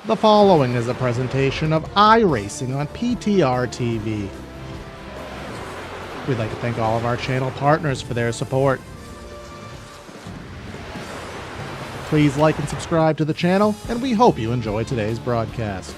The following is a presentation of iRacing on PTR TV. We'd like to thank all of our channel partners for their support. Please like and subscribe to the channel, and we hope you enjoy today's broadcast.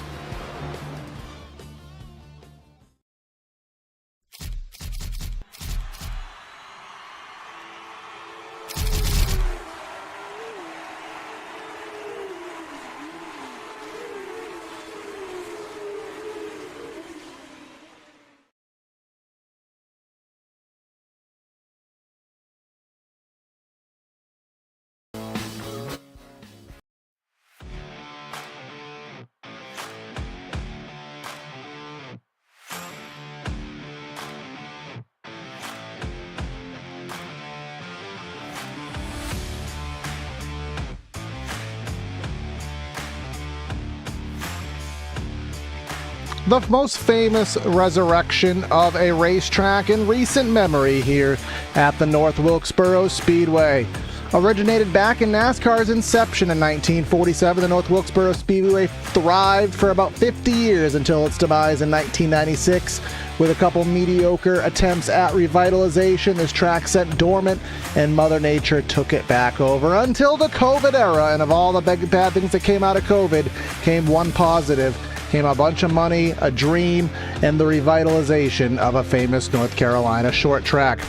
The most famous resurrection of a racetrack in recent memory here at the North Wilkesboro Speedway. Originated back in NASCAR's inception in 1947, the North Wilkesboro Speedway thrived for about 50 years until its demise in 1996. With a couple mediocre attempts at revitalization, this track sat dormant and Mother Nature took it back over until the COVID era. And of all the bad things that came out of COVID, came one positive. Came a bunch of money, a dream, and the revitalization of a famous North Carolina short track.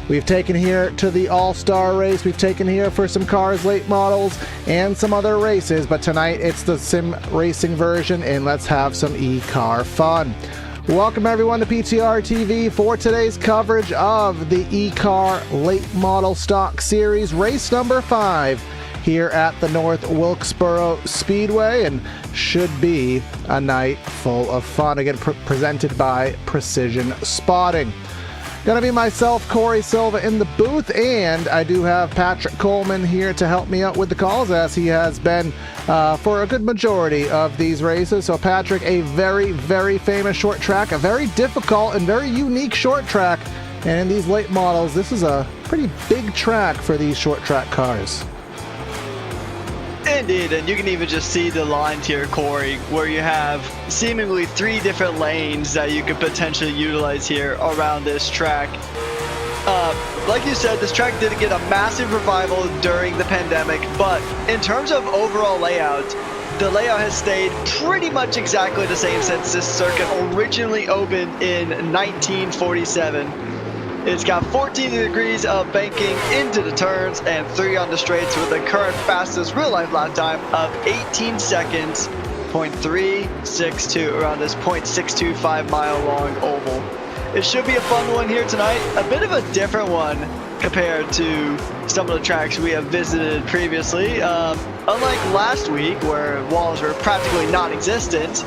We've taken here to the All-Star race, we've taken here for some cars, late models, and some other races, but tonight it's the sim racing version, and let's have some eCAR fun. Welcome everyone to PTR TV for today's coverage of the eCAR Late Model Stock Series, race number 5. Here at the North Wilkesboro Speedway, and should be a night full of fun. Again, presented by Precision Spotting. Gonna be myself, Corey Silva, in the booth, and I do have Patrick Coleman here to help me out with the calls, as he has been for a good majority of these races. So Patrick, a very, very famous short track, a very difficult and very unique short track, and in these late models, this is a pretty big track for these short track cars. Indeed, and you can even just see the lines here, Corey, where you have seemingly 3 different lanes that you could potentially utilize here around this track. Like you said, this track did get a massive revival during the pandemic, but in terms of overall layout, the layout has stayed pretty much exactly the same since this circuit originally opened in 1947. It's got 14 degrees of banking into the turns and 3 on the straights, with the current fastest real-life lap time of 18 seconds, 0.362, around this 0.625 mile long oval. It should be a fun one here tonight, a bit of a different one compared to some of the tracks we have visited previously. Unlike last week, where walls were practically non-existent,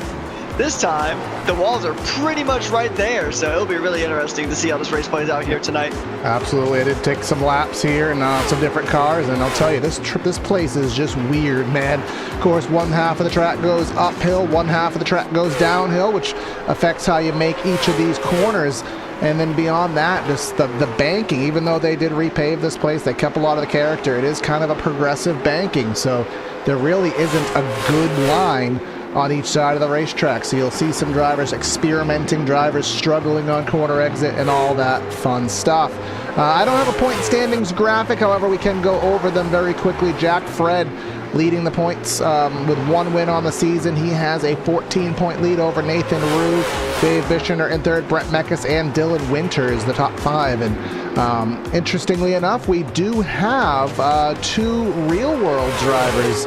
this time, the walls are pretty much right there, so it'll be really interesting to see how this race plays out here tonight. Absolutely. I did take some laps here and some different cars, and I'll tell you, this place is just weird, man. Of course, one half of the track goes uphill, one half of the track goes downhill, which affects how you make each of these corners. And then beyond that, just the banking, even though they did repave this place, they kept a lot of the character. It is kind of a progressive banking, so there really isn't a good line on each side of the racetrack. So you'll see some drivers experimenting, drivers struggling on corner exit, and all that fun stuff. I don't have a point standings graphic, however we can go over them very quickly. Jack Fred leading the points with 1 win on the season. He has a 14-point lead over Nathan Rhew, Dave Bishner in third, Brent Meckes, and Dylan Winters, the top 5. And interestingly enough, we do have 2 real-world drivers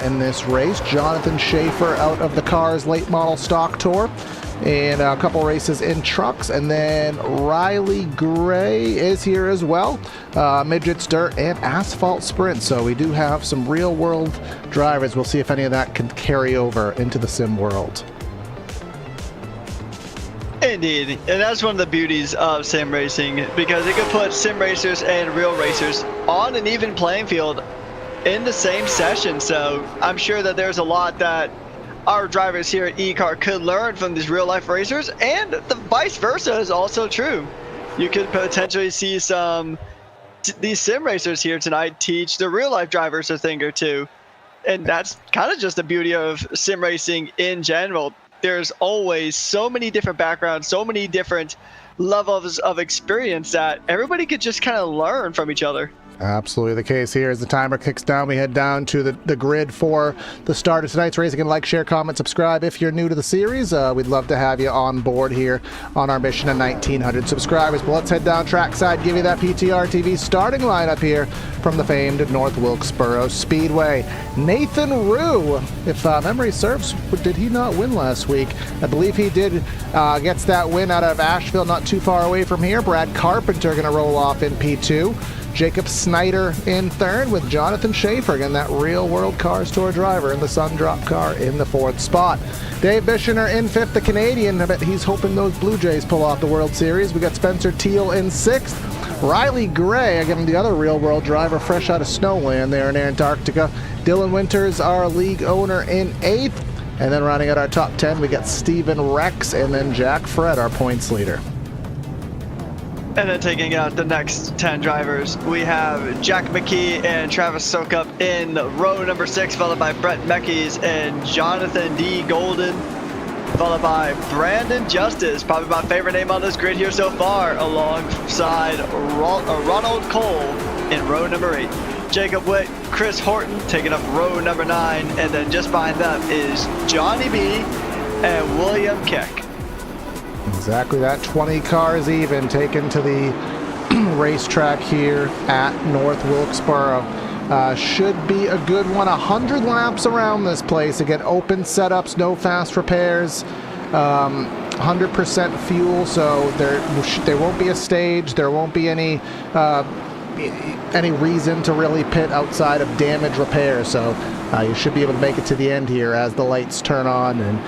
in this race. Jonathan Schaefer out of the Cars Late Model Stock Tour, and a couple races in trucks, and then Riley Gray is here as well, midgets, dirt, and asphalt sprint. So we do have some real world drivers. We'll see if any of that can carry over into the sim world. Indeed, and that's one of the beauties of sim racing, because it can put sim racers and real racers on an even playing field in the same session. So I'm sure that there's a lot that our drivers here at eCAR could learn from these real life racers, and the vice versa is also true. You could potentially see these sim racers here tonight teach the real life drivers a thing or two. And that's kind of just the beauty of sim racing in general. There's always so many different backgrounds, so many different levels of experience that everybody could just kind of learn from each other. Absolutely the case here. As the timer kicks down, we head down to the grid for the start of tonight's race. Again, like, share, comment, subscribe if you're new to the series. We'd love to have you on board here on our mission to 1,900 subscribers. But let's head down trackside, give you that PTR TV starting lineup here from the famed North Wilkesboro Speedway. Nathan Rhew, if memory serves, did he not win last week? I believe he did. Gets that win out of Asheville, not too far away from here. Brad Carpenter going to roll off in P2. Jacob Snyder in third with Jonathan Schaefer, again, that real-world Cars Tour driver in the Sundrop car in the fourth spot. Dave Bischner in fifth, the Canadian. I bet he's hoping those Blue Jays pull off the World Series. We got Spencer Teal in sixth. Riley Gray, again, the other real-world driver, fresh out of Snowland there in Antarctica. Dylan Winters, our league owner, in eighth. And then rounding out our top 10, we got Steven Rex and then Jack Fred, our points leader. And then taking out the next 10 drivers, we have Jack McKee and Travis Sokup in row number 6, followed by Brett Meckes and Jonathan D. Golden, followed by Brandon Justice, probably my favorite name on this grid here so far, alongside Ronald Cole in row number 8. Jacob Witt, Chris Horton taking up row number 9, and then just behind them is Johnny B. and William Keck. Exactly that, 20 cars even taken to the racetrack here at North Wilkesboro. Should be a good one. 100 laps around this place. Again, open setups, no fast repairs, 100% fuel, so there won't be a stage. There won't be any reason to really pit outside of damage repair. So you should be able to make it to the end here as the lights turn on. And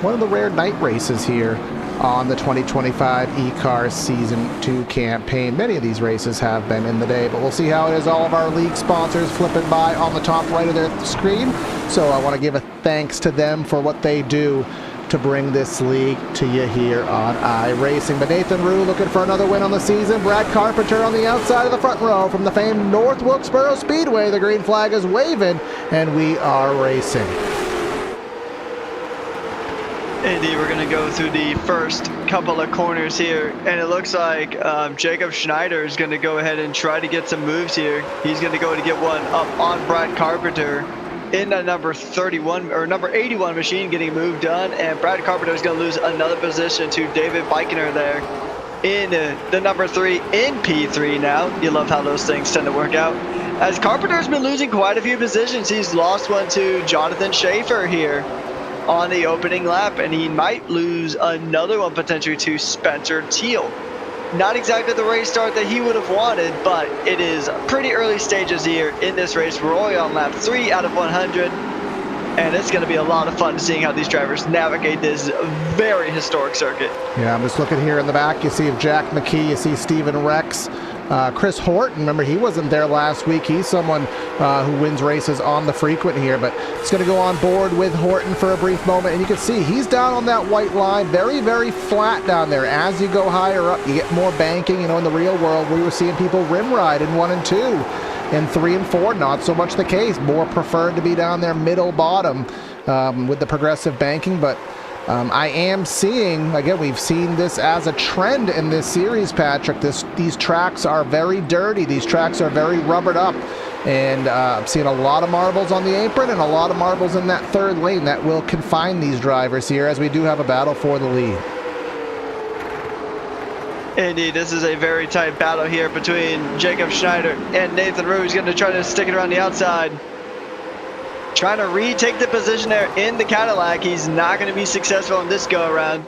one of the rare night races here on the 2025 eCAR Season 2 campaign. Many of these races have been in the day, but we'll see how it is. All of our league sponsors flipping by on the top right of their screen. So I want to give a thanks to them for what they do to bring this league to you here on iRacing. But Nathan Rhew looking for another win on the season. Brad Carpenter on the outside of the front row from the famed North Wilkesboro Speedway. The green flag is waving, and we are racing. Indeed, we're going to go through the first couple of corners here, and it looks like Jacob Schneider is going to go ahead and try to get some moves here. He's going to go to get one up on Brad Carpenter in that number 31 or number 81 machine, getting a move done, and Brad Carpenter is going to lose another position to David Bikener there in the number 3 in P3 now. You love how those things tend to work out. As Carpenter's been losing quite a few positions, he's lost one to Jonathan Schaefer here on the opening lap, and he might lose another one potentially to Spencer Teal. Not exactly the race start that he would have wanted, but it is pretty early stages here in this race. We're only on lap 3 out of 100, and it's going to be a lot of fun seeing how these drivers navigate this very historic circuit. Yeah, I'm just looking here in the back. You see Jack McKee, you see Steven Rex. Chris Horton, remember, he wasn't there last week. He's someone who wins races on the frequent here, but it's going to go on board with Horton for a brief moment, and you can see he's down on that white line, very, very flat down there. As you go higher up, you get more banking. You know, in the real world, we were seeing people rim ride in 1 and 2. In 3 and 4, not so much the case. More preferred to be down there middle bottom with the progressive banking, but I am seeing, again, we've seen this as a trend in this series, Patrick. These tracks are very dirty. These tracks are very rubbered up. And I'm seeing a lot of marbles on the apron and a lot of marbles in that third lane. That will confine these drivers here, as we do have a battle for the lead. Indeed, this is a very tight battle here between Jacob Schneider and Nathan Rhew. He's going to try to stick it around the outside, trying to retake the position there in the Cadillac. He's not going to be successful in this go-around.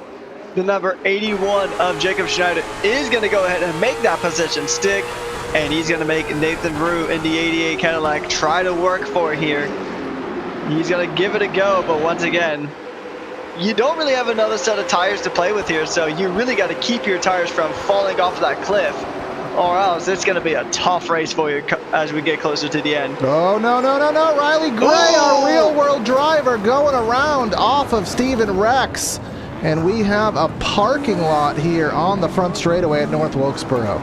The number 81 of Jacob Schneider is going to go ahead and make that position stick, and he's going to make Nathan Rhew in the 88 Cadillac try to work for it here. He's going to give it a go, but once again, you don't really have another set of tires to play with here, so you really got to keep your tires from falling off of that cliff, or else it's going to be a tough race for you as we get closer to the end. Oh, no. Riley Gray, our real-world driver, going around off of Steven Rex. And we have a parking lot here on the front straightaway at North Wilkesboro.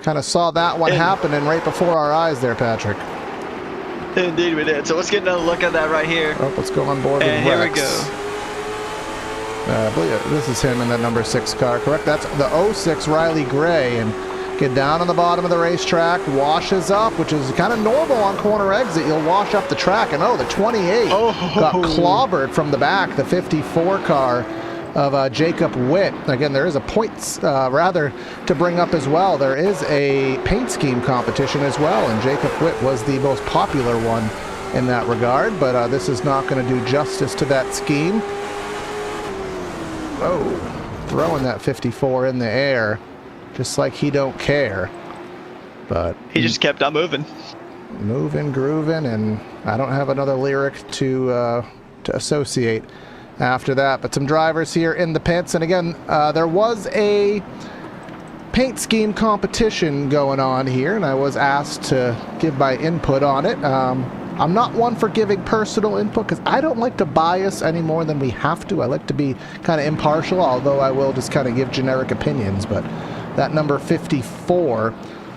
kind of saw that one happening right before our eyes there, Patrick. Indeed we did. So let's get another look at that right here. Oh, let's go on board and with here Rex. we go. I believe this is him in that number 6 car, correct? That's the 06 Riley Gray. And get down on the bottom of the racetrack, washes up, which is kind of normal on corner exit. You'll wash up the track, and the 28 got clobbered from the back, the 54 car of Jacob Witt. Again, there is a points, rather, to bring up as well. There is a paint scheme competition as well, and Jacob Witt was the most popular one in that regard, but this is not going to do justice to that scheme. Oh, throwing that 54 in the air. Just like he don't care, but he just kept on moving, grooving, and I don't have another lyric to associate after that. But some drivers here in the pits, and again, there was a paint scheme competition going on here, and I was asked to give my input on it. I'm not one for giving personal input because I don't like to bias any more than we have to. I like to be kind of impartial, although I will just kind of give generic opinions, but that number 54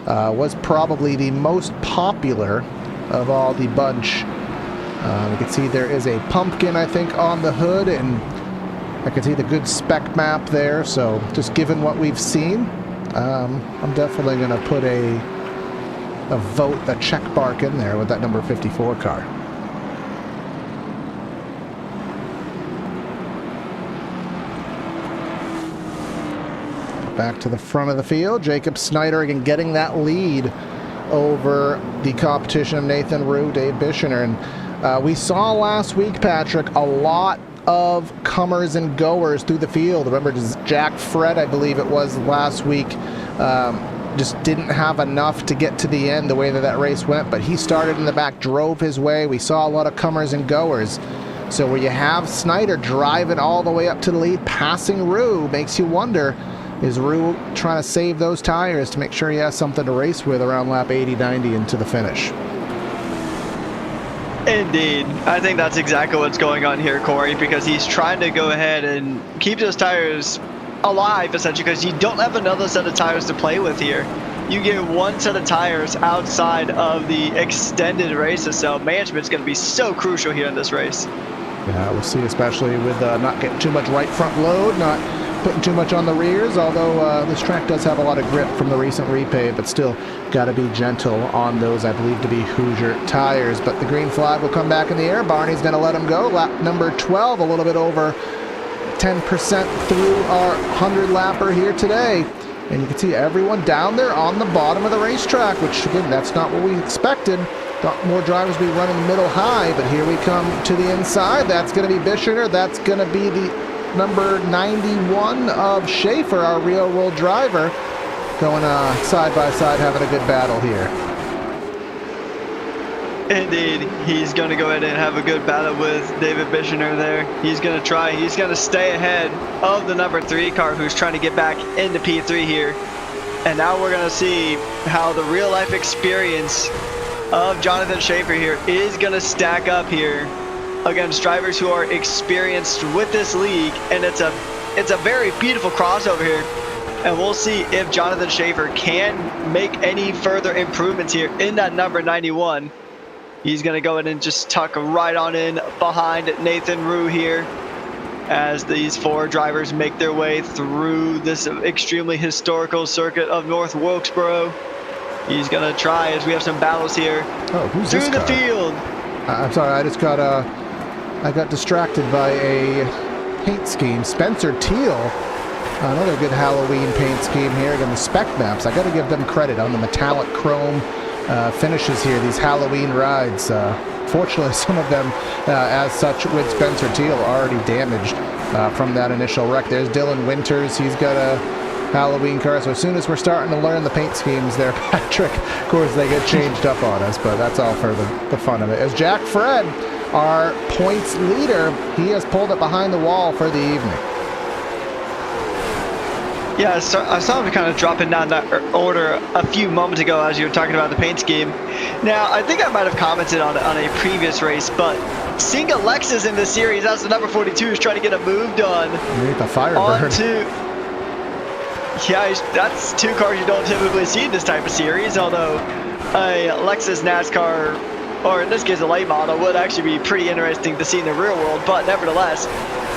was probably the most popular of all the bunch. You can see there is a pumpkin, I think, on the hood, and I can see the good spec map there. So just given what we've seen, I'm definitely going to put a vote, a check mark in there with that number 54 car. Back to the front of the field, Jacob Snyder again getting that lead over the competition of Nathan Rhew, Dave Bischner. And we saw last week, Patrick, a lot of comers and goers through the field. Remember, Jack Fred, I believe it was last week, just didn't have enough to get to the end the way that race went, but he started in the back, drove his way. We saw a lot of comers and goers. So where you have Snyder driving all the way up to the lead, passing Rhew, makes you wonder, is Rhew trying to save those tires to make sure he has something to race with around lap 80, 90 into the finish? Indeed. I think that's exactly what's going on here, Corey, because he's trying to go ahead and keep those tires alive, essentially, because you don't have another set of tires to play with here. You get one set of tires outside of the extended races, so management's going to be so crucial here in this race. Yeah, we'll see, especially with not getting too much right front load, not putting too much on the rears, although this track does have a lot of grip from the recent repave, but still got to be gentle on those, I believe, to be Hoosier tires. But the green flag will come back in the air. Barney's going to let him go. Lap number 12, a little bit over 10% through our 100 lapper here today. And you can see everyone down there on the bottom of the racetrack, which, again, that's not what we expected. Thought more drivers would be running middle high, but here we come to the inside. That's going to be Bischner. That's going to be the number 91 of Schaefer, our real world driver, going side by side, having a good battle here. Indeed, he's going to go ahead and have a good battle with David Bischner there. He's going to try, he's going to stay ahead of the number 3 car, who's trying to get back into P3 here. And now we're going to see how the real life experience of Jonathan Schaefer here is going to stack up here against drivers who are experienced with this league. And it's a very beautiful crossover here. And we'll see if Jonathan Schaefer can make any further improvements here in that number 91. He's going to go in and just tuck right on in behind Nathan Rhew here as these 4 drivers make their way through this extremely historical circuit of North Wilkesboro. He's going to try, as we have some battles here, through the field. I'm sorry, I just got I got distracted by a paint scheme. Spencer Teal, another good Halloween paint scheme here. Again, the spec maps, I got to give them credit on the metallic chrome finishes here, these Halloween rides. Fortunately, some of them, as such, with Spencer Teal, already damaged from that initial wreck. There's Dylan Winters. He's got a Halloween car. So as soon as we're starting to learn the paint schemes there, Patrick, of course, they get changed up on us, but that's all for the fun of it. As Jack Fred, our points leader, he has pulled it behind the wall for the evening. Yeah, so I saw him kind of dropping down that order a few moments ago as you were talking about the paint scheme. Now, I think I might have commented on a previous race, but seeing Alexis in this series, that's the number 42, is trying to get a move done. Underneath the Firebird. Yeah, that's two cars you don't typically see in this type of series, although a Lexus NASCAR, or in this case a late model, would actually be pretty interesting to see in the real world, but nevertheless,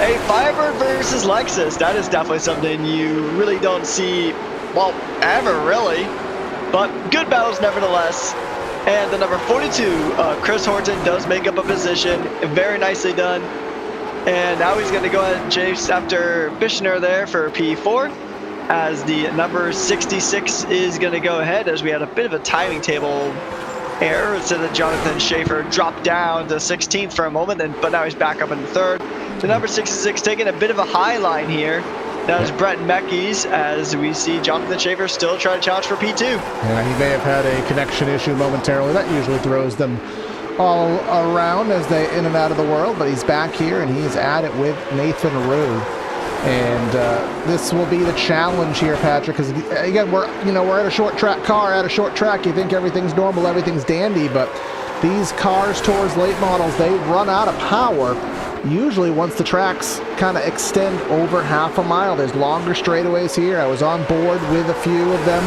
a Firebird versus Lexus, that is definitely something you really don't see, well, ever really, but good battles nevertheless. And the number 42, Chris Horton, does make up a position, very nicely done. And now he's going to go ahead and chase after Bishner there for P4, as the number 66 is going to go ahead, as we had a bit of a timing table error. So that Jonathan Schaefer dropped down to 16th for a moment, but now he's back up in the third. The number 66 taking a bit of a high line here. That is Brett Meckies, as we see Jonathan Schaefer still trying to challenge for P2. Yeah, he may have had a connection issue momentarily. That usually throws them all around as they in and out of the world, but he's back here and he's at it with Nathan Rhew. And this will be the challenge here, Patrick, because again, we're at a short track car, at a short track. You think everything's normal, everything's dandy, but these cars towards late models, they run out of power. Usually once the tracks kind of extend over half a mile. There's longer straightaways here. I was on board with a few of them,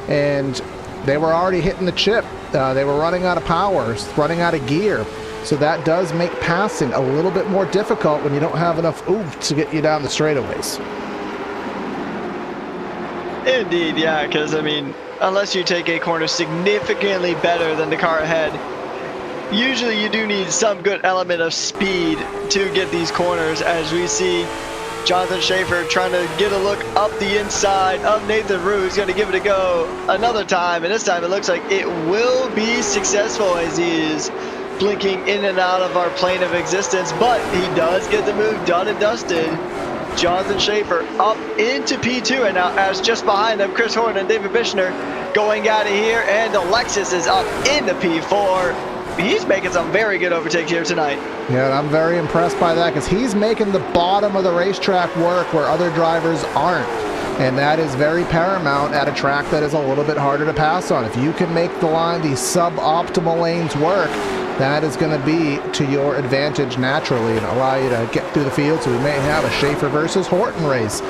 and they were already hitting the chip. They were running out of power, running out of gear. So that does make passing a little bit more difficult when you don't have enough oomph to get you down the straightaways. Indeed, yeah, because I mean, unless you take a corner significantly better than the car ahead, usually you do need some good element of speed to get these corners, as we see Jonathan Schaefer trying to get a look up the inside of Nathan Rhew. He's going to give it a go another time, and this time it looks like it will be successful, as he is blinking in and out of our plane of existence, but he does get the move done and dusted. Jonathan Schaefer up into P2, and now as just behind them, Chris Horton and David Bishner going out of here, and Alexis is up into P4. He's making some very good overtakes here tonight. Yeah, and I'm very impressed by that, because he's making the bottom of the racetrack work where other drivers aren't. And that is very paramount at a track that is a little bit harder to pass on. If you can make the line, these suboptimal lanes work, that is going to be to your advantage naturally and allow you to get through the field. So we may have a Schaefer versus Horton race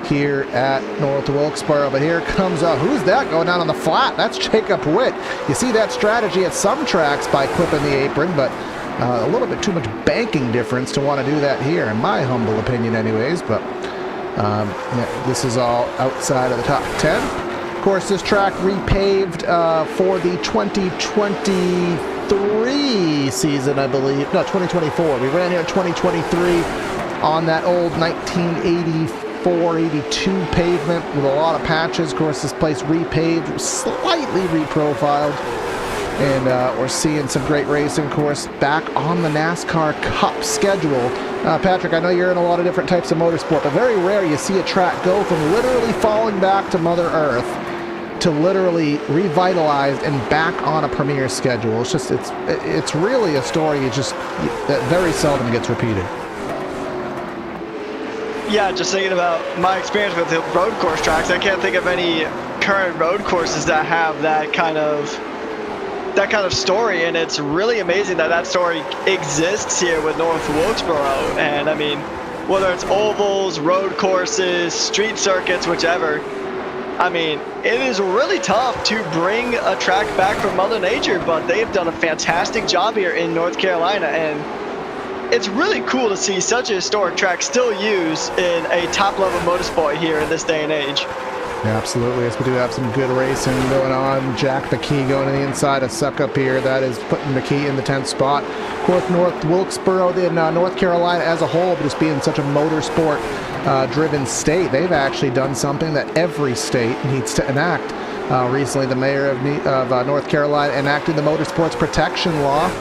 here at North Wilkesboro. But here comes, who's that going down on the flat? That's Jacob Witt. You see that strategy at some tracks by clipping the apron, but a little bit too much banking difference to want to do that here, in my humble opinion anyways. But yeah, this is all outside of the top 10. Of course, this track repaved for the 2023 season, I believe. No, 2024. We ran here in 2023 on that old 1984-82 pavement with a lot of patches. Of course, this place repaved, slightly reprofiled, and we're seeing some great racing. Of course, back on the NASCAR Cup schedule. Patrick, I know you're in a lot of different types of motorsport, but very rare you see a track go from literally falling back to Mother Earth to literally revitalized and back on a premier schedule. It's just, it's really a story that very seldom gets repeated. Yeah, just thinking about my experience with the road course tracks, I can't think of any current road courses that have that kind of story, and it's really amazing that story exists here with North Wilkesboro. And I mean, whether it's ovals, road courses, street circuits, whichever, I mean, it is really tough to bring a track back from Mother Nature, but they've done a fantastic job here in North Carolina, and it's really cool to see such a historic track still used in a top-level motorsport here in this day and age. Yeah, absolutely. Yes, we do have some good racing going on. Jack McKee going to the inside of Suck up here. That is putting McKee in the 10th spot. Of course, North Wilkesboro, in North Carolina as a whole, just being such a motorsport-driven state, they've actually done something that every state needs to enact. Recently, the mayor of North Carolina enacted the Motorsports Protection Law.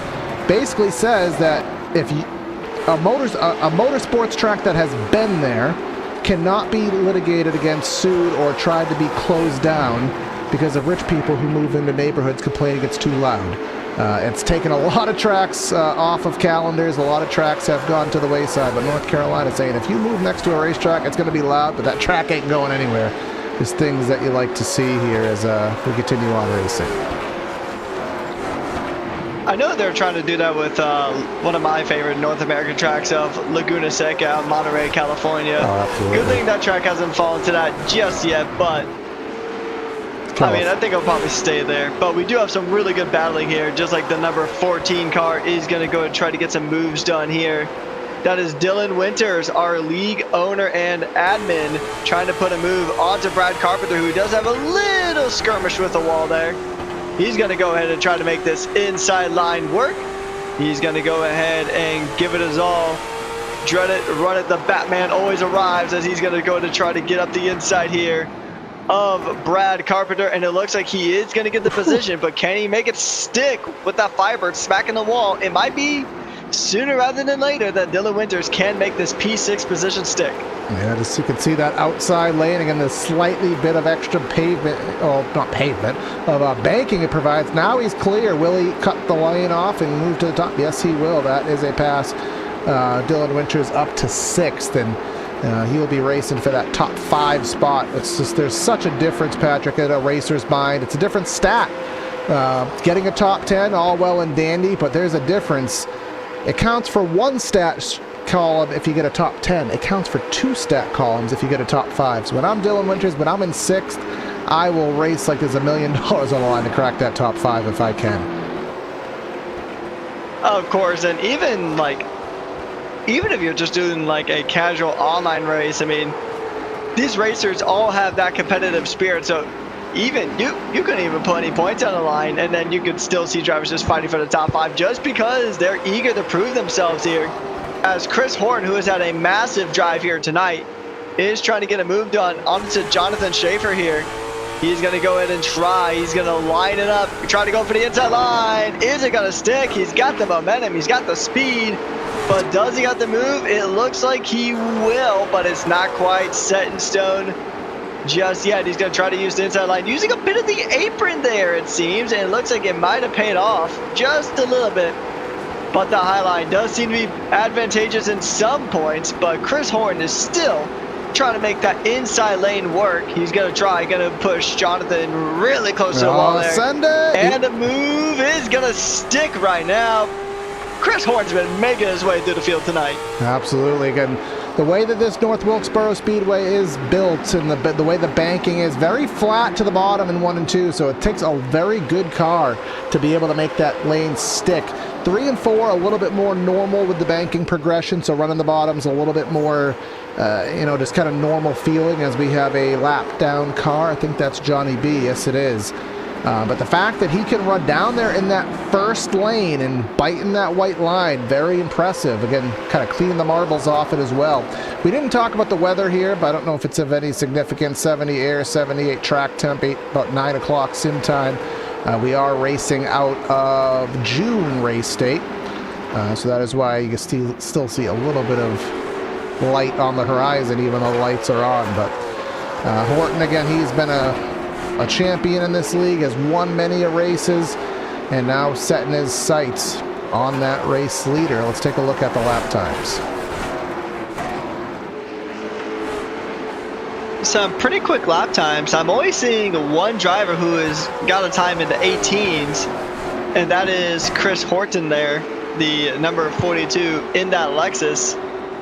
Basically says that if a motorsports track that has been there cannot be litigated against, sued, or tried to be closed down because of rich people who move into neighborhoods complaining it's too loud. It's taken a lot of tracks off of calendars. A lot of tracks have gone to the wayside, but North Carolina saying if you move next to a racetrack, it's going to be loud, but that track ain't going anywhere. There's things that you like to see here as we continue on racing. I know they're trying to do that with one of my favorite North American tracks of Laguna Seca out in Monterey, California. Oh, absolutely. Good thing that track hasn't fallen to that just yet, but I mean, I think I'll probably stay there. But we do have some really good battling here, just like the number 14 car is going to go and try to get some moves done here. That is Dylan Winters, our league owner and admin, trying to put a move onto Brad Carpenter, who does have a little skirmish with the wall there. He's going to go ahead and try to make this inside line work. He's going to go ahead and give it his all. Dread it, run it, the Batman always arrives, as he's going to go to try to get up the inside here of Brad Carpenter, and it looks like he is going to get the position, but can he make it stick with that Firebird smacking the wall? It might be sooner rather than later that Dylan Winters can make this P6 position stick. Yeah, just you can see that outside lane, again, the slightly bit of extra pavement, oh, not pavement, of banking it provides. Now he's clear. Will he cut the lane off and move to the top? Yes, he will. That is a pass. Dylan Winters up to 6th, and he'll be racing for that top 5 spot. It's just, there's such a difference, Patrick, in a racer's mind. It's a different stat. Getting a top 10, all well and dandy, but there's a difference. It counts for 1 stat column if you get a top 10. It counts for 2 stat columns if you get a top 5. So when I'm Dylan Winters, when I'm in 6th, I will race like there's $1 million on the line to crack that top 5 if I can. Of course, and even if you're just doing like a casual online race, I mean, these racers all have that competitive spirit. So even you couldn't even put any points on the line, and then you could still see drivers just fighting for the top 5 just because they're eager to prove themselves here. As Chris Horton, who has had a massive drive here tonight, is trying to get a move done onto Jonathan Schaefer here. He's going to go ahead and try. He's going to line it up, try to go for the inside line. Is it going to stick? He's got the momentum. He's got the speed. But does he got the move? It looks like he will, but it's not quite set in stone just yet. He's going to try to use the inside line, using a bit of the apron there, it seems, and it looks like it might have paid off just a little bit. But the high line does seem to be advantageous in some points, but Chris Horton is still trying to make that inside lane work. He's going to try, going to push Jonathan really close to the wall there. Send it. And the move is going to stick right now. Chris Horton's been making his way through the field tonight. Absolutely. Again, the way that this North Wilkesboro Speedway is built and the way the banking is very flat to the bottom in 1 and 2, so it takes a very good car to be able to make that lane stick. 3 and 4 a little bit more normal with the banking progression, so running the bottoms a little bit more, just kind of normal feeling as we have a lap down car. I think that's Johnny B. Yes, it is. But the fact that he can run down there in that first lane and bite in that white line, very impressive. Again, kind of cleaning the marbles off it as well. We didn't talk about the weather here, but I don't know if it's of any significance. 70 air, 78 track temp, about 9 o'clock sim time. We are racing out of June race date, so that is why you can still see a little bit of light on the horizon, even though the lights are on. But Horton, again, he's been a champion in this league, has won many races, and now setting his sights on that race leader. Let's take a look at the lap times. Some pretty quick lap times. I'm only seeing one driver who has got a time in the 18s, and that is Chris Horton there, the number 42 in that Lexus.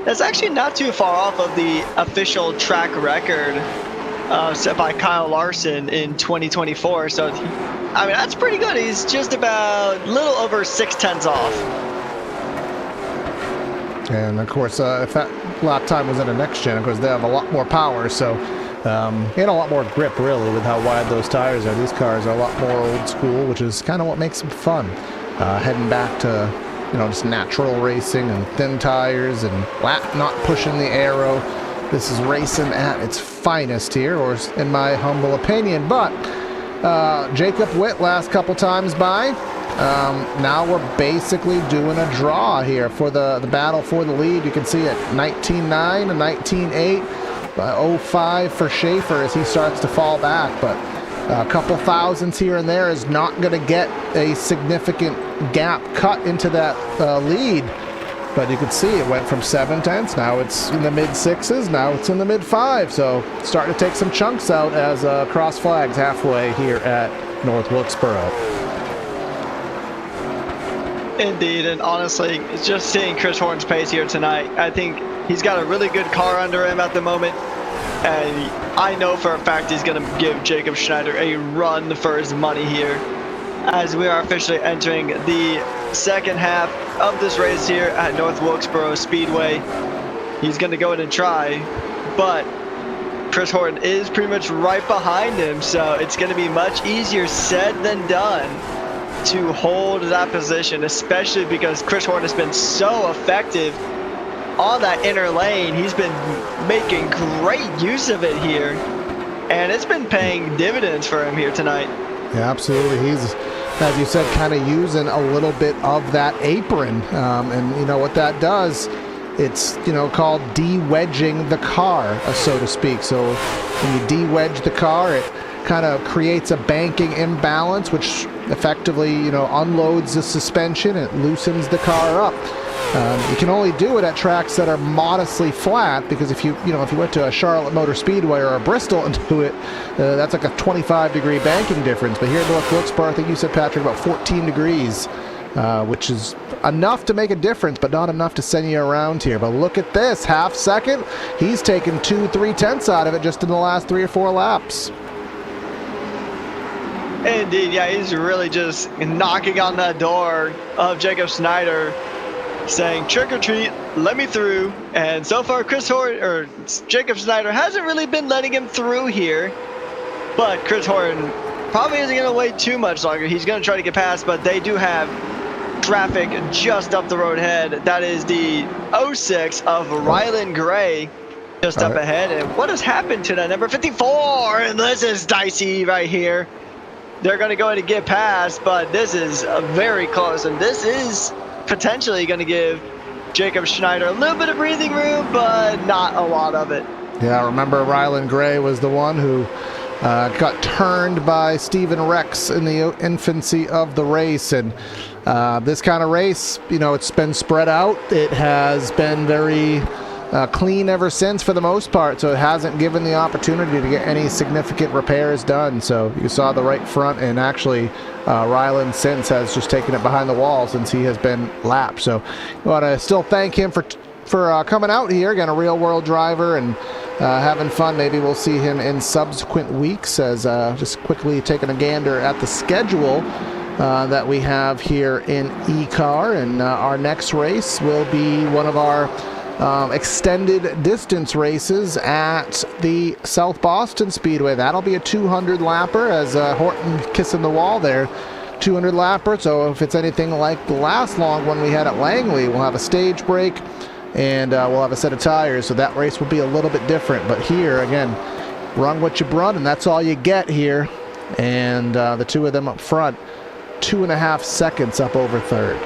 That's actually not too far off of the official track record set by Kyle Larson in 2024. So, I mean, that's pretty good. He's just about a little over 6/10 off. And of course, if that lap time was in a next gen, of course, they have a lot more power, so and a lot more grip, really, with how wide those tires are. These cars are a lot more old school, which is kind of what makes them fun. Heading back to, just natural racing and thin tires and not pushing the aero. This is racing at its finest here, or in my humble opinion. But Jacob Witt last couple times by. Now we're basically doing a draw here for the battle for the lead. You can see it, 19.9 and 19.8, 0.5 for Schaefer as he starts to fall back. But a couple thousandths here and there is not going to get a significant gap cut into that lead. But you can see it went from 7/10, now it's in the mid-6s, now it's in the mid-5s. So starting to take some chunks out as cross flags halfway here at North Wilkesboro. Indeed, and honestly, just seeing Chris Horn's pace here tonight, I think he's got a really good car under him at the moment, and I know for a fact he's going to give Jacob Schneider a run for his money here, as we are officially entering the second half of this race here at North Wilkesboro Speedway. He's going to go in and try, but Chris Horton is pretty much right behind him, so it's going to be much easier said than done to hold that position, especially because Chris Horton has been so effective on that inner lane. He's been making great use of it here, and it's been paying dividends for him here tonight. Yeah, absolutely. He's, as you said, kind of using a little bit of that apron, and you know what that does? It's, you know, called de-wedging the car, so to speak. So when you de-wedge the car, it kind of creates a banking imbalance, which effectively, you know, unloads the suspension. It loosens the car up. You can only do it at tracks that are modestly flat, because if you went to a Charlotte Motor Speedway or a Bristol and do it, that's like a 25-degree banking difference. But here at North Wilkesboro, I think you said, Patrick, about 14 degrees, which is enough to make a difference, but not enough to send you around here. But look at this, half second. He's taken 2/3 out of it just in the last 3 or 4 laps. Indeed, yeah, he's really just knocking on that door of Jacob Schneider, saying, trick or treat, let me through. And so far, Jacob Schneider hasn't really been letting him through here. But Chris Horton probably isn't going to wait too much longer. He's going to try to get past, but they do have traffic just up the road ahead. That is the 06 of Rylan Gray just up ahead. And what has happened to that number 54? And this is dicey right here. They're going to go in and get past, but this is very close, and this is potentially going to give Jacob Schneider a little bit of breathing room, but not a lot of it. Yeah, remember Rylan Gray was the one who got turned by Stephen Rex in the infancy of the race, and this kind of race, you know, it's been spread out. It has been very clean ever since for the most part, so it hasn't given the opportunity to get any significant repairs done. So you saw the right front, and actually Rylan since has just taken it behind the wall since he has been lapped. So we want to still thank him for coming out here, again, a real world driver, and having fun. Maybe we'll see him in subsequent weeks. As just quickly taking a gander at the schedule that we have here in eCAR, and our next race will be one of our extended distance races at the South Boston Speedway. That'll be a 200 lapper, as Horton kissing the wall there. 200 lapper, so if it's anything like the last long one we had at Langley, we'll have a stage break, and we'll have a set of tires, so that race will be a little bit different. But here, again, run what you brung, and that's all you get here. And the two of them up front, 2.5 seconds up over third.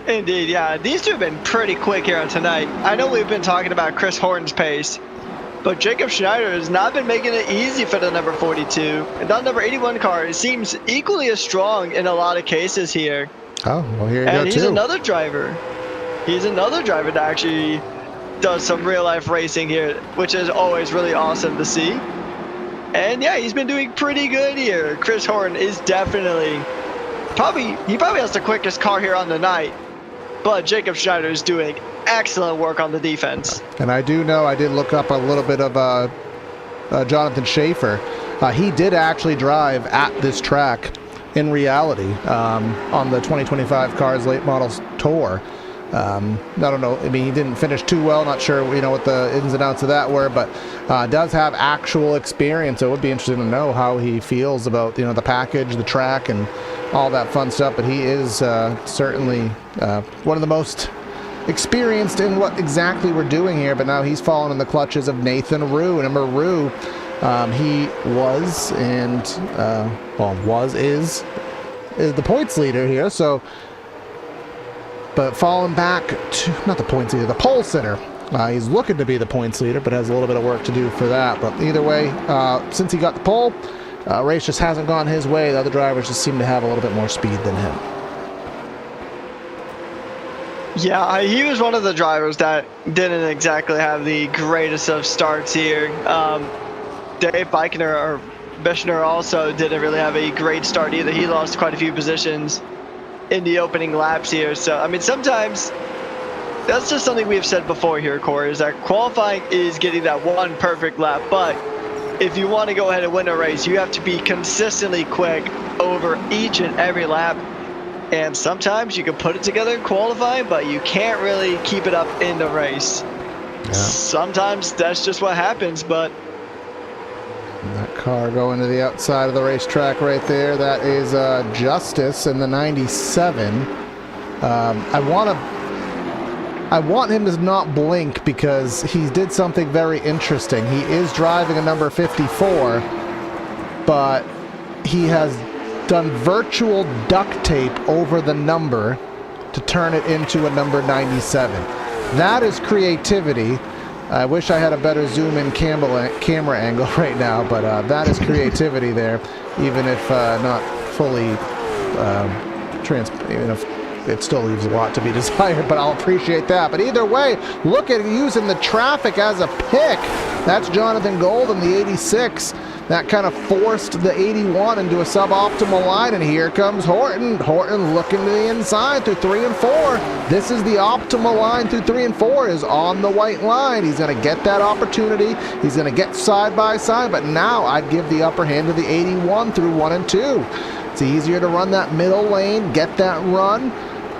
Indeed, yeah. These two have been pretty quick here on tonight. I know we've been talking about Chris Horton's pace, but Jacob Schneider has not been making it easy for the number 42. And that number 81 car, it seems equally as strong in a lot of cases here. Oh, well, here you go, too. And he's another driver. He's another driver that actually does some real-life racing here, which is always really awesome to see. And yeah, he's been doing pretty good here. Chris Horton is definitely, he probably has the quickest car here on the night. But Jacob Schneider is doing excellent work on the defense. And I do know, I did look up a little bit of Jonathan Schaefer. He did actually drive at this track in reality on the 2025 Cars Late Models Tour. I don't know, I mean, he didn't finish too well, not sure, you know, what the ins and outs of that were, but does have actual experience. So it would be interesting to know how he feels about, you know, the package, the track, and all that fun stuff. But he is certainly one of the most experienced in what exactly we're doing here. But now he's fallen in the clutches of Nathan Rhew. Remember Rhew, he was and is the points leader here. So, but falling back to, not the points leader, the pole sitter. He's looking to be the points leader, but has a little bit of work to do for that. But either way, since he got the pole, race just hasn't gone his way. The other drivers just seem to have a little bit more speed than him. Yeah, he was one of the drivers that didn't exactly have the greatest of starts here. Dave Bichner also didn't really have a great start either. He lost quite a few positions. in the opening laps here. So, I mean, sometimes that's just something we've said before here, Corey, is that qualifying is getting that one perfect lap. But if you want to go ahead and win a race, you have to be consistently quick over each and every lap. And sometimes you can put it together in qualifying, but you can't really keep it up in the race. Yeah. Sometimes that's just what happens, but... And that car going to the outside of the racetrack right there, that is Justice in the 97. I want him to not blink because he did something very interesting. He is driving a number 54, but he has done virtual duct tape over the number to turn it into a number 97. That is creativity. I wish I had a better zoom in camera angle right now, but that is creativity there, even if not fully it still leaves a lot to be desired, but I'll appreciate that. But either way, look at using the traffic as a pick. That's Jonathan Gold in the 86. That kind of forced the 81 into a suboptimal line, and here comes Horton. Horton looking to the inside through 3 and 4. This is the optimal line through 3 and 4 is on the white line. He's going to get that opportunity. He's going to get side by side, but now I'd give the upper hand to the 81 through 1 and 2. It's easier to run that middle lane, get that run.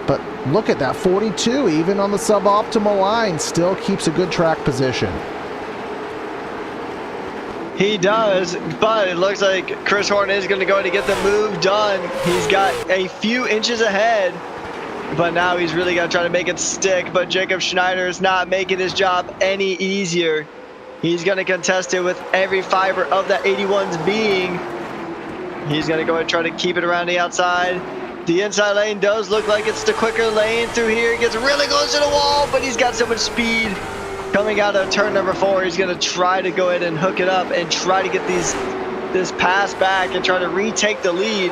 But look at that 42, even on the suboptimal line, still keeps a good track position. He does, but it looks like Chris Horton is going to go to get the move done. He's got a few inches ahead, but now he's really going to try to make it stick. But Jacob Schneider is not making his job any easier. He's going to contest it with every fiber of that 81's being. He's going to go and try to keep it around the outside. The inside lane does look like it's the quicker lane through here. He gets really close to the wall, but he's got so much speed. Coming out of turn number 4, he's going to try to go ahead and hook it up and try to get this pass back and try to retake the lead.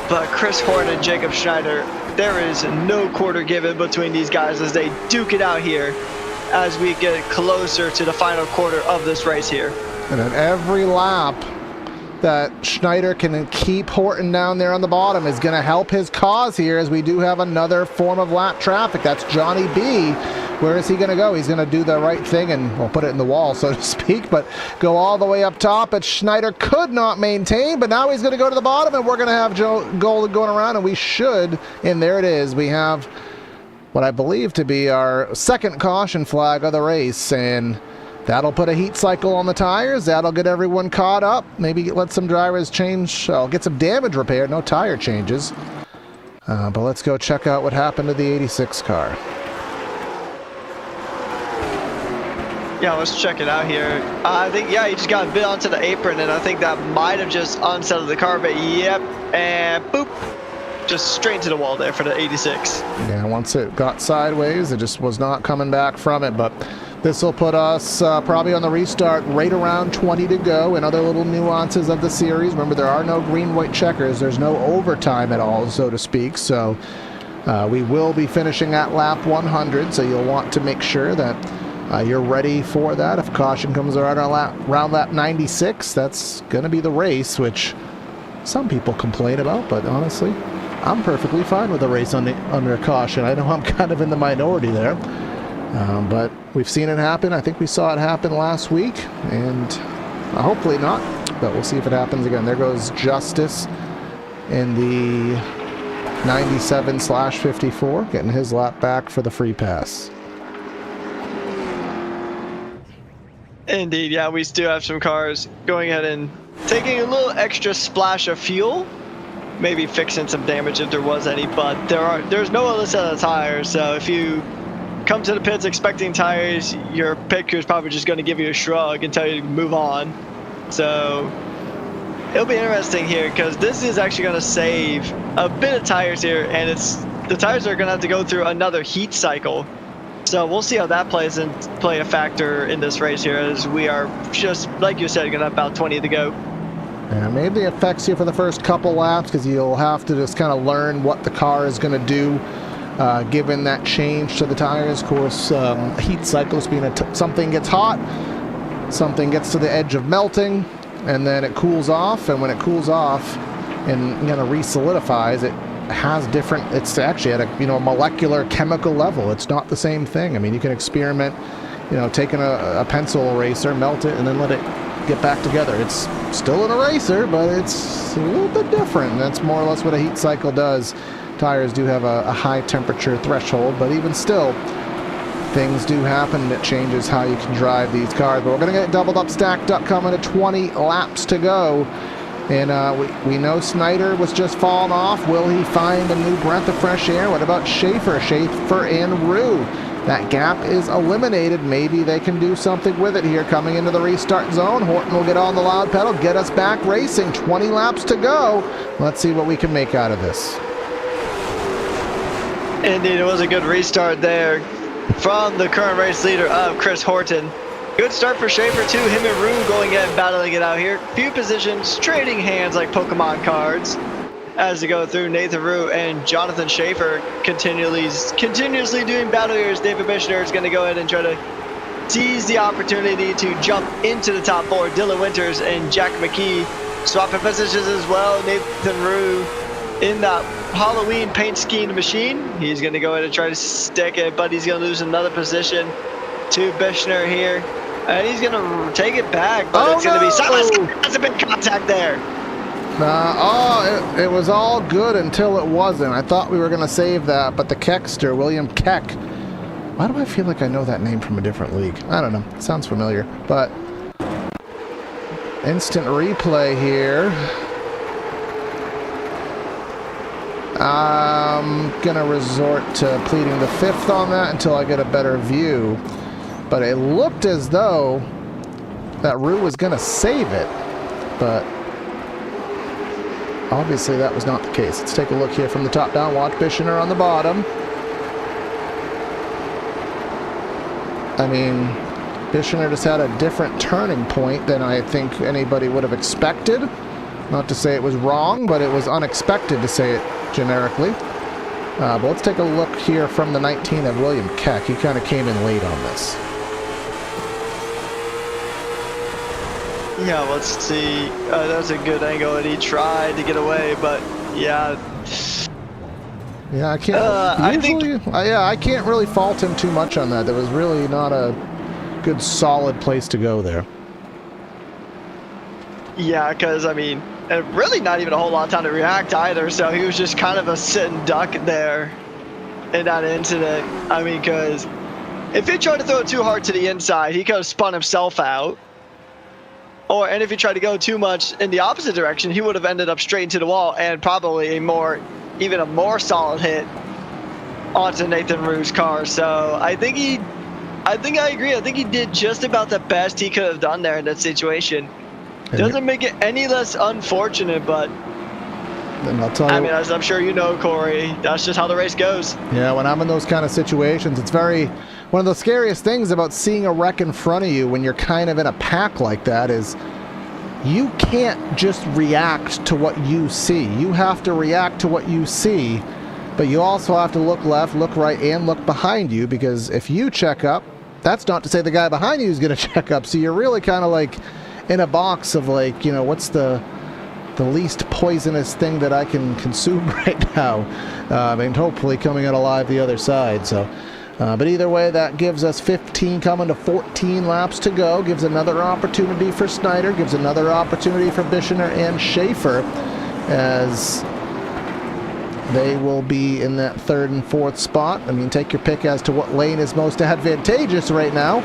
But Chris Horton and Jacob Schneider, there is no quarter given between these guys as they duke it out here as we get closer to the final quarter of this race here. And at every lap that Schneider can keep Horton down there on the bottom is going to help his cause here, as we do have another form of lap traffic. That's Johnny B. Where is he going to go? He's going to do the right thing and, well, put it in the wall, so to speak, but go all the way up top. But Schneider could not maintain, but now he's going to go to the bottom, and we're going to have Golden going around, and we should, and there it is. We have what I believe to be our second caution flag of the race, and that'll put a heat cycle on the tires. That'll get everyone caught up. Maybe let some drivers change, get some damage repaired. No tire changes. But let's go check out what happened to the 86 car. Yeah, let's check it out here. I think, yeah, he just got bit onto the apron, and I think that might have just unsettled the car, but yep, and boop. Just straight into the wall there for the 86. Yeah, once it got sideways, it just was not coming back from it, but this will put us probably on the restart right around 20 to go, and other little nuances of the series. Remember, there are no green-white checkers. There's no overtime at all, so to speak, so we will be finishing at lap 100, so you'll want to make sure that you're ready for that. If caution comes around lap 96, that's going to be the race, which some people complain about, but honestly, I'm perfectly fine with a race under caution. I know I'm kind of in the minority there, but we've seen it happen. I think we saw it happen last week, and hopefully not, but we'll see if it happens again. There goes Justice in the 97/54, getting his lap back for the free pass. Indeed, yeah, we still have some cars going ahead and taking a little extra splash of fuel, maybe fixing some damage if there was any, but there's no other set of tires, so if you come to the pits expecting tires, your pit crew is probably just going to give you a shrug and tell you to move on. So it'll be interesting here, because this is actually going to save a bit of tires here, and the tires are going to have to go through another heat cycle. So we'll see how that play a factor in this race here, as we are just, like you said, going to have about 20 to go. Yeah, maybe it affects you for the first couple laps, because you'll have to just kind of learn what the car is going to do, given that change to the tires. Of course, heat cycles being something gets hot, something gets to the edge of melting, and then it cools off, and when it cools off and kind of re-solidifies, it has different, it's actually at a, molecular chemical level. It's not the same thing. I mean, you can experiment, taking a pencil eraser, melt it, and then let it get back together. It's still an eraser, but it's a little bit different. That's more or less what a heat cycle does. Tires do have a high temperature threshold, but even still, things do happen that changes how you can drive these cars. But we're going to get doubled up, stacked up, coming to 20 laps to go. And we know Snyder was just falling off. Will he find a new breath of fresh air? What about Schaefer? Schaefer and Rhew. That gap is eliminated. Maybe they can do something with it here coming into the restart zone. Horton will get on the loud pedal, get us back racing. 20 laps to go. Let's see what we can make out of this. Indeed, it was a good restart there from the current race leader of Chris Horton. Good start for Schaefer too. Him and Rhew going and battling it out here. Few positions, trading hands like Pokemon cards as they go through. Nathan Rhew and Jonathan Schaefer continuously doing battle here as David Bishner is going to go ahead and try to seize the opportunity to jump into the top four. Dylan Winters and Jack McKee swapping positions as well. Nathan Rhew in that Halloween paint scheme machine. He's going to go ahead and try to stick it, but he's going to lose another position to Bishner here. And he's going to take it back, but it's going to be Silas. That's a big contact there. It was all good until it wasn't. I thought we were going to save that, but the Keckster, William Keck. Why do I feel like I know that name from a different league? I don't know. It sounds familiar, but instant replay here. I'm going to resort to pleading the fifth on that until I get a better view. But it looked as though that Rhew was going to save it. But obviously that was not the case. Let's take a look here from the top down. Watch Bishner on the bottom. I mean, Bishner just had a different turning point than I think anybody would have expected. Not to say it was wrong, but it was unexpected, to say it generically. But let's take a look here from the 19 of William Keck. He kind of came in late on this. Yeah, let's see. That's a good angle, and he tried to get away, but yeah. Yeah, I can't. I can't really fault him too much on that. There was really not a good, solid place to go there. Yeah, because I mean, and really not even a whole lot of time to react either. So he was just kind of a sitting duck there in that incident. I mean, because if he tried to throw it too hard to the inside, he could have spun himself out. And if he tried to go too much in the opposite direction, he would have ended up straight into the wall and probably even a more solid hit onto Nathan Rhew's car. So I think I agree. I think he did just about the best he could have done there in that situation. Doesn't make it any less unfortunate, but then I'll tell you, I mean, as I'm sure you know, Corey, that's just how the race goes. Yeah, when I'm in those kind of situations, it's one of the scariest things about seeing a wreck in front of you when you're kind of in a pack like that is you can't just react to what you see. You have to react to what you see, but you also have to look left, look right, and look behind you, because if you check up, that's not to say the guy behind you is going to check up. So you're really kind of like in a box of like, what's the least poisonous thing that I can consume right now, and hopefully coming out alive the other side. So, but either way, that gives us 15 coming to 14 laps to go. Gives another opportunity for Snyder. Gives another opportunity for Bishner and Schaefer, as they will be in that third and fourth spot. I mean, take your pick as to what lane is most advantageous right now.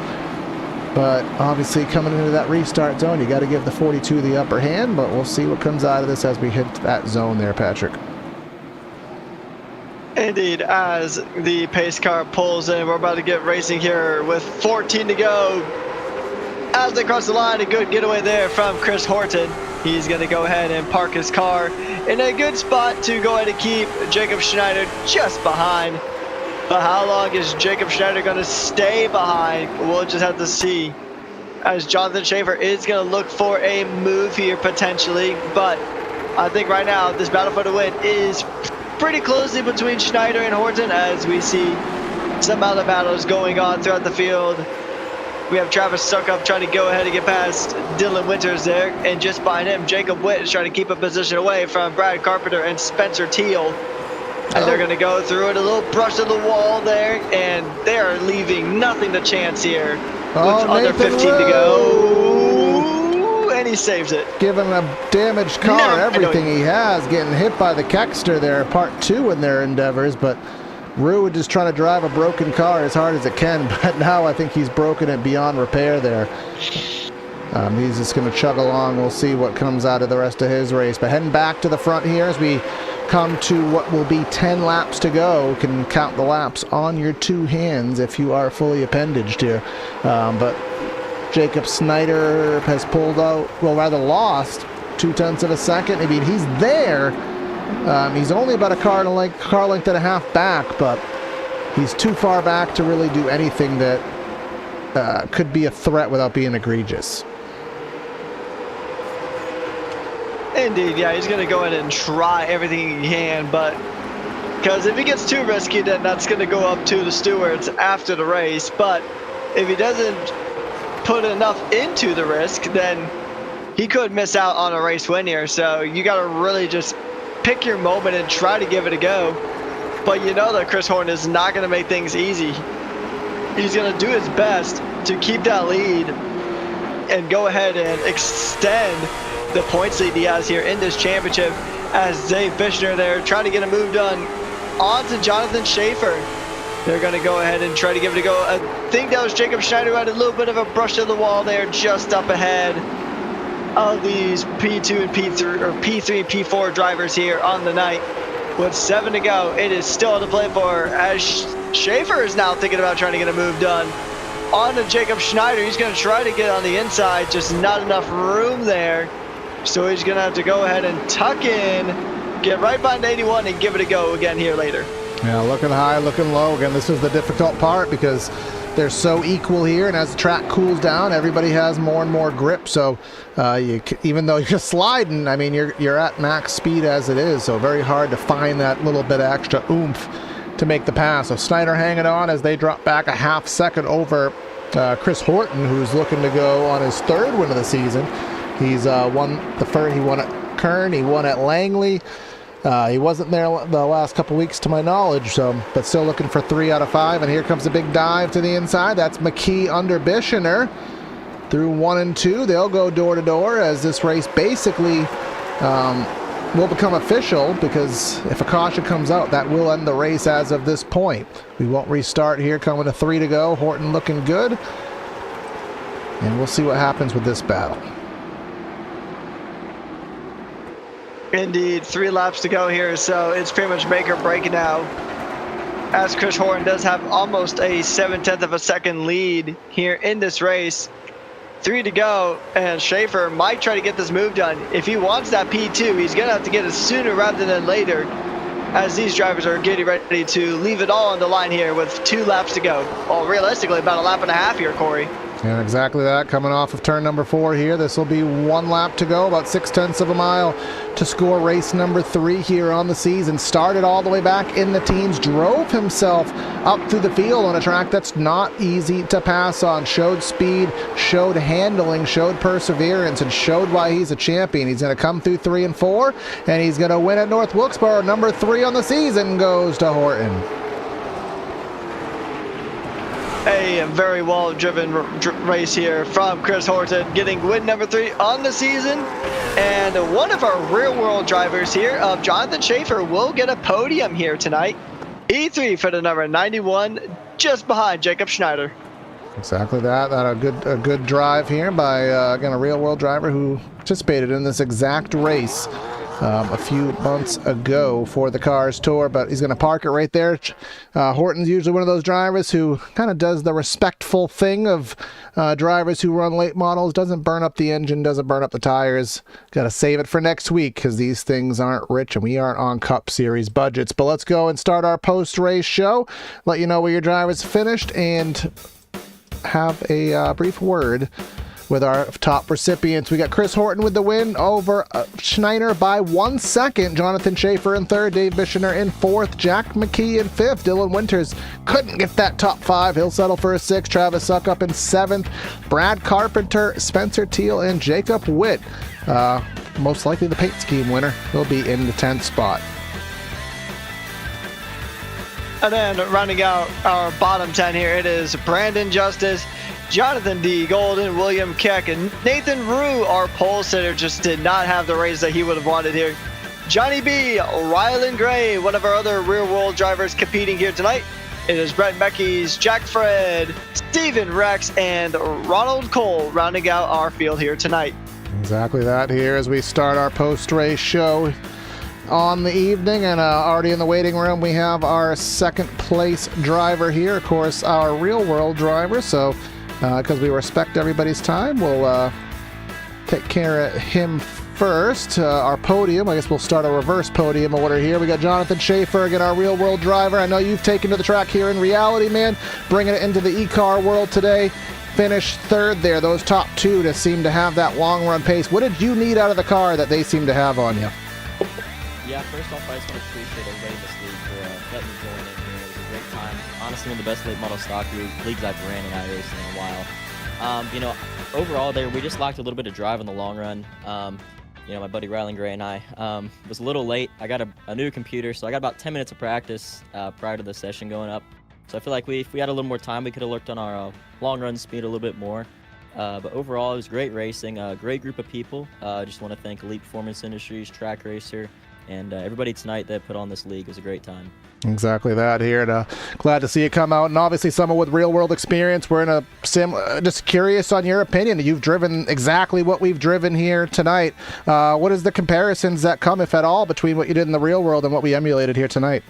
But obviously coming into that restart zone, you got to give the 42 the upper hand, but we'll see what comes out of this as we hit that zone there, Patrick. Indeed, as the pace car pulls in, we're about to get racing here with 14 to go. As they cross the line, a good getaway there from Chris Horton. He's going to go ahead and park his car in a good spot to go ahead and keep Jacob Schneider just behind. But how long is Jacob Schneider going to stay behind? We'll just have to see, as Jonathan Schaefer is going to look for a move here potentially. But I think right now this battle for the win is pretty closely between Schneider and Horton, as we see some other battles going on throughout the field. We have Travis Suckup trying to go ahead and get past Dylan Winters there, and just behind him, Jacob Witt is trying to keep a position away from Brad Carpenter and Spencer Teal. And they're going to go through it, a little brush of the wall there, and they are leaving nothing to chance here with under 15 to go. And he saves it. Giving a damaged car everything he has, getting hit by the Kexter there, part 2 in their endeavors, but Rhew would just try to drive a broken car as hard as it can, but now I think he's broken it beyond repair there. He's just going to chug along. We'll see what comes out of the rest of his race. But heading back to the front here as we come to what will be 10 laps to go. You can count the laps on your 2 hands if you are fully appendaged here. But Jacob Snyder has pulled out, well, rather lost 0.2 of a second. I mean, he's there. He's only about a car length and a half back, but he's too far back to really do anything that could be a threat without being egregious. Indeed, yeah, he's going to go in and try everything he can, but because if he gets too risky, then that's going to go up to the stewards after the race. But if he doesn't put enough into the risk, then he could miss out on a race win here. So you got to really just pick your moment and try to give it a go. But you know that Chris Horton is not going to make things easy. He's going to do his best to keep that lead and go ahead and extend the points lead he has here in this championship, as Dave Bishner there trying to get a move done on to Jonathan Schaefer. They're going to go ahead and try to give it a go. I think that was Jacob Schneider who had a little bit of a brush to the wall there, just up ahead of these P2 and P3 or P3 and P4 drivers here on the night. With 7 to go, it is still to play for, as Schaefer is now thinking about trying to get a move done on to Jacob Schneider. He's going to try to get on the inside, just not enough room there. So he's going to have to go ahead and tuck in, get right behind 81, and give it a go again here later. Yeah, looking high, looking low. Again, this is the difficult part because they're so equal here, and as the track cools down, everybody has more and more grip. So even though you're sliding, I mean, you're at max speed as it is, so very hard to find that little bit of extra oomph to make the pass. So Snyder hanging on as they drop back a half second over Chris Horton, who's looking to go on his 3rd win of the season. He's won the first. He won at Kern. He won at Langley. He wasn't there the last couple weeks, to my knowledge. But still looking for 3 out of 5. And here comes a big dive to the inside. That's McKee under Bishner through 1 and 2. They'll go door to door as this race basically will become official, because if a caution comes out, that will end the race as of this point. We won't restart here. Coming to 3 to go. Horton looking good, and we'll see what happens with this battle. Indeed, 3 laps to go here, so it's pretty much make or break now, as Chris Horton does have almost a 0.7 of a second lead here in this race. 3 to go, and Schaefer might try to get this move done. If he wants that P2, he's going to have to get it sooner rather than later, as these drivers are getting ready to leave it all on the line here with 2 laps to go. Well, realistically, about a lap and a half here, Corey. Yeah, exactly that. Coming off of turn number 4 here. This will be 1 lap to go, about 0.6 of a mile to score race number 3 here on the season. Started all the way back in the teens, drove himself up through the field on a track that's not easy to pass on. Showed speed, showed handling, showed perseverance, and showed why he's a champion. He's going to come through 3 and 4, and he's going to win at North Wilkesboro. Number 3 on the season goes to Horton. A very well-driven race here from Chris Horton, getting win number 3 on the season. And one of our real-world drivers here, of Jonathan Schaefer, will get a podium here tonight. E3 for the number 91, just behind Jacob Schneider. Exactly that. A good drive here by, again, a real-world driver who participated in this exact race a few months ago for the Cars Tour, but he's going to park it right there. Horton's usually one of those drivers who kind of does the respectful thing of drivers who run late models, doesn't burn up the engine, doesn't burn up the tires. Got to save it for next week because these things aren't rich and we aren't on Cup Series budgets. But let's go and start our post-race show, let you know where your driver's finished, and have a brief word with our top recipients. We got Chris Horton with the win over Schneider by 1 second. Jonathan Schaefer in 3rd. Dave Bishner in 4th. Jack McKee in 5th. Dylan Winters couldn't get that top 5. He'll settle for a 6th. Travis Suckup in 7th. Brad Carpenter, Spencer Teal, and Jacob Witt. Most likely the paint scheme winner. He'll be in the 10th spot. And then rounding out our bottom 10 here, it is Brandon Justice, Jonathan D. Golden, William Keck, and Nathan Rhew, our pole sitter, just did not have the race that he would have wanted here. Johnny B, Rylan Gray, one of our other real world drivers competing here tonight. It is Brett Meckies, Jack Fred, Steven Rex, and Ronald Cole rounding out our field here tonight. Exactly that here as we start our post-race show on the evening, and already in the waiting room we have our second place driver here, of course our real world driver, so because we respect everybody's time, we'll take care of him first. Our podium, I guess we'll start a reverse podium order here. We got Jonathan Schaefer, again, our real world driver. I know you've taken to the track here in reality, man, bringing it into the eCAR world today. Finished third there. Those top two to seem to have that long run pace. What did you need out of the car that they seem to have on you? Yeah, first off, I just want to appreciate everybody in this league for letting me join in here. It was a great time. Honestly, one of the best late model stock leagues I've ran in iRacing in a while. Overall there, we just lacked a little bit of drive in the long run. My buddy Rylan Gray and I was a little late. I got a new computer, so I got about 10 minutes of practice prior to the session going up. So I feel like if we had a little more time, we could have looked on our long run speed a little bit more. But overall, it was great racing, a great group of people. I just want to thank Elite Performance Industries, Track Racer, and everybody tonight that put on this league. It was a great time. Exactly that here, and glad to see you come out, and obviously someone with real world experience. We're in a sim, just curious on your opinion. You've driven exactly what we've driven here tonight. What is the comparisons that come, if at all, between what you did in the real world and what we emulated here tonight?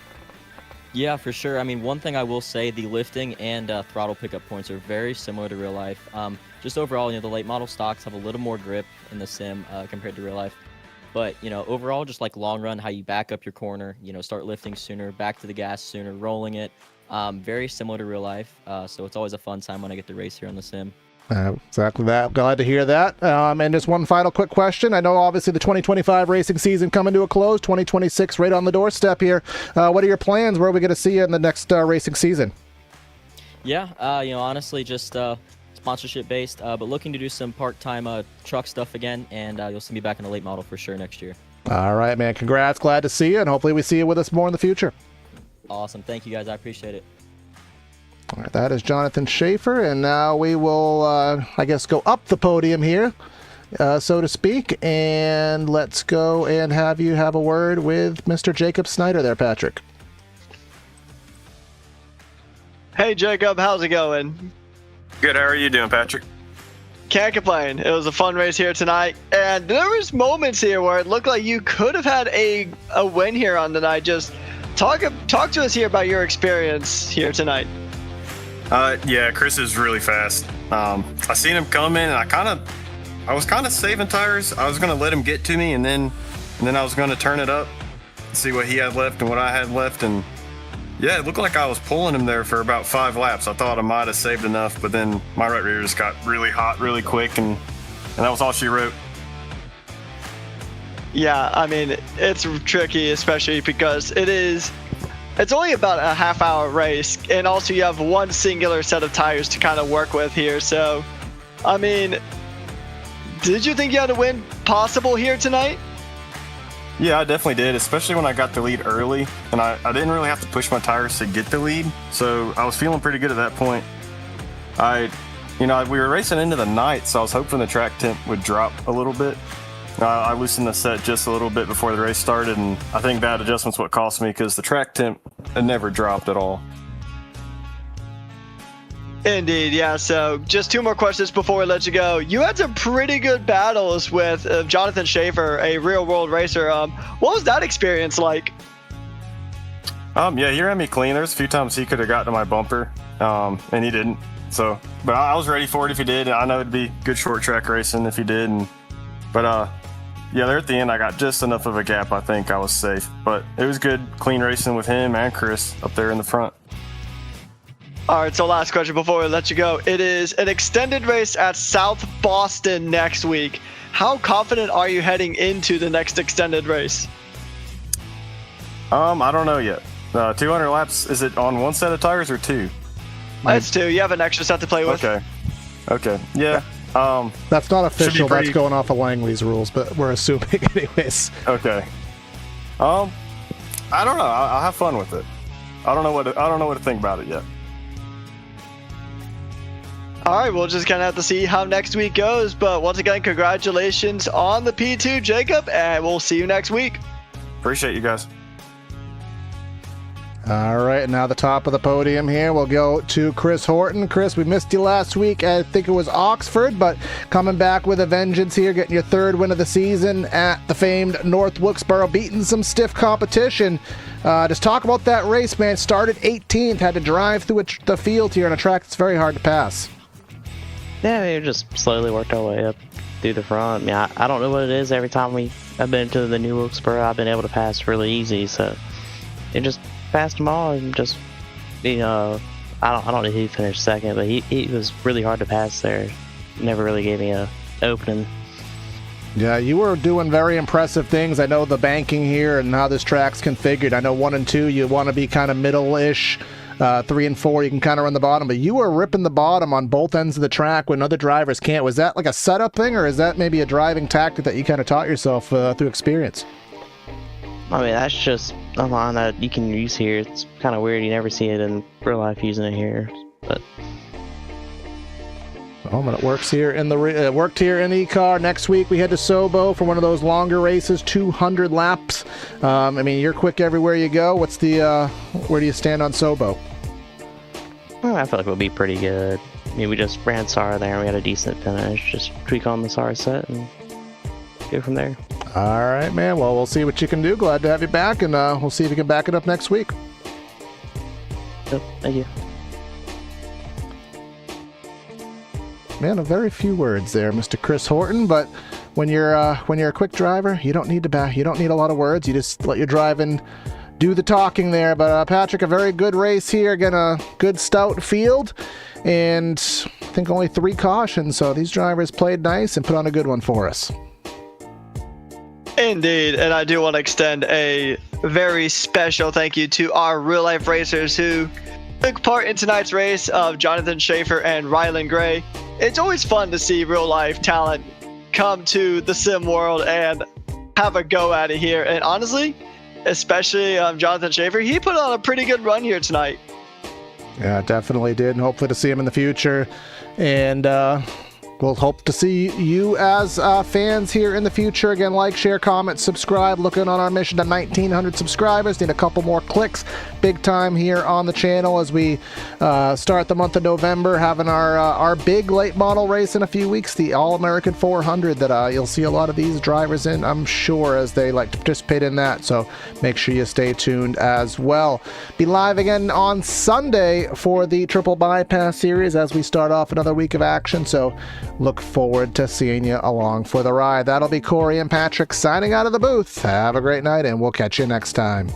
Yeah, for sure. I mean, one thing I will say, the lifting and throttle pickup points are very similar to real life. Just overall, the late model stocks have a little more grip in the sim compared to real life. But, overall, just like long run, how you back up your corner, start lifting sooner, back to the gas sooner, rolling it, very similar to real life. So it's always a fun time when I get to race here on the sim. Exactly that. Glad to hear that. And just one final quick question. I know obviously the 2025 racing season coming to a close, 2026 right on the doorstep here. What are your plans? Where are we going to see you in the next racing season? Yeah, honestly, just sponsorship based, but looking to do some part-time truck stuff again, and you'll see me back in a late model for sure next year. All right, man. Congrats. Glad to see you, and hopefully we see you with us more in the future. Awesome. Thank you, guys. I appreciate it. All right, that is Jonathan Schaefer, and now we will, I guess, go up the podium here, so to speak, and let's go and have you have a word with Mr. Jacob Snyder there, Patrick. Hey, Jacob. How's it going? Good. How are you doing, Patrick? Can't complain. It was a fun race here tonight, and there was moments here where it looked like you could have had a win here on the night. Just talk to us here about your experience here tonight. Yeah, Chris is really fast. I seen him come in, and I was kind of saving tires. I was going to let him get to me, and then I was going to turn it up, see what he had left and what I had left, and yeah, it looked like I was pulling him there for about 5 laps. I thought I might have saved enough, but then my right rear just got really hot really quick, and that was all she wrote. Yeah, I mean, it's tricky, especially because it's only about a half-hour race, and also you have one singular set of tires to kind of work with here. So, I mean, did you think you had a win possible here tonight? Yeah, I definitely did, especially when I got the lead early, and I didn't really have to push my tires to get the lead, so I was feeling pretty good at that point. We were racing into the night, so I was hoping the track temp would drop a little bit. I loosened the set just a little bit before the race started, and I think that adjustment's what cost me, because the track temp had never dropped at all. Indeed, yeah. So just 2 more questions before we let you go. You had some pretty good battles with Jonathan Schaefer, a real-world racer. What was that experience like? Yeah, he ran me clean. There's a few times he could have got to my bumper, and he didn't. So, but I was ready for it if he did. I know it'd be good short track racing if he did. But there at the end, I got just enough of a gap. I think I was safe. But it was good, clean racing with him and Chris up there in the front. All right, so last question before we let you go. It is an extended race at South Boston next week. How confident are you heading into the next extended race? I don't know yet. 200 laps, is it on one set of tires or 2? It's 2. You have an extra set to play with. Okay. Yeah. That's not official. That's going off of Langley's rules, but we're assuming anyways. Okay. I don't know. I'll have fun with it. I don't know what to think about it yet. All right, we'll just kind of have to see how next week goes. But once again, congratulations on the P2, Jacob, and we'll see you next week. Appreciate you guys. All right, now the top of the podium here, we'll go to Chris Horton. Chris, we missed you last week. I think it was Oxford, but coming back with a vengeance here, getting your third win of the season at the famed North Wilkesboro, beating some stiff competition. Just talk about that race, man. Started 18th, had to drive through the field here on a track that's very hard to pass. Yeah, we just slowly worked our way up through the front. I mean, I don't know what it is. Every time I've been to the new Wilkesboro, I've been able to pass really easy, so it just passed them all and just, I don't know who finished second, but he was really hard to pass there. Never really gave me a opening. Yeah, you were doing very impressive things. I know the banking here and how this track's configured. I know 1 and 2, you want to be kind of middle-ish. 3 and 4, you can kind of run the bottom, but you were ripping the bottom on both ends of the track when other drivers can't. Was that like a setup thing, or is that maybe a driving tactic that you kind of taught yourself through experience? I mean, that's just a line that you can use here. It's kind of weird. You never see it in real life using it here, but. Oh, but it works here in the worked here in eCAR. Next week we head to Sobo for one of those longer races, 200 laps. I mean, you're quick everywhere you go. What's the where do you stand on Sobo? Well, I feel like we'll be pretty good. I mean, we just ran SAR there and we had a decent finish. Just tweak on the SAR set and go from there. All right, man. Well, we'll see what you can do. Glad to have you back, and we'll see if you can back it up next week. Yep, thank you. Man, a very few words there, Mr. Chris Horton. But when you're a quick driver, you don't need to back. You don't need a lot of words. You just let your driving do the talking there. But Patrick, a very good race here. Again, a good stout field, and I think only 3 cautions. So these drivers played nice and put on a good one for us. Indeed, and I do want to extend a very special thank you to our real-life racers who took part in tonight's race of Jonathan Schaefer and Rylan Gray. It's always fun to see real-life talent come to the sim world and have a go at it here. And honestly, especially Jonathan Schaefer, he put on a pretty good run here tonight. Yeah, definitely did, and hopefully to see him in the future. And we'll hope to see you as fans here in the future. Again, like, share, comment, subscribe. Looking on our mission to 1,900 subscribers. Need a couple more clicks. Big time here on the channel as we start the month of November, having our big late model race in a few weeks, the All-American 400 that you'll see a lot of these drivers in, I'm sure, as they like to participate in that. So make sure you stay tuned as well. Be live again on Sunday for the Triple Bypass Series as we start off another week of action. So look forward to seeing you along for the ride. That'll be Corey and Patrick signing out of the booth. Have a great night, and we'll catch you next time.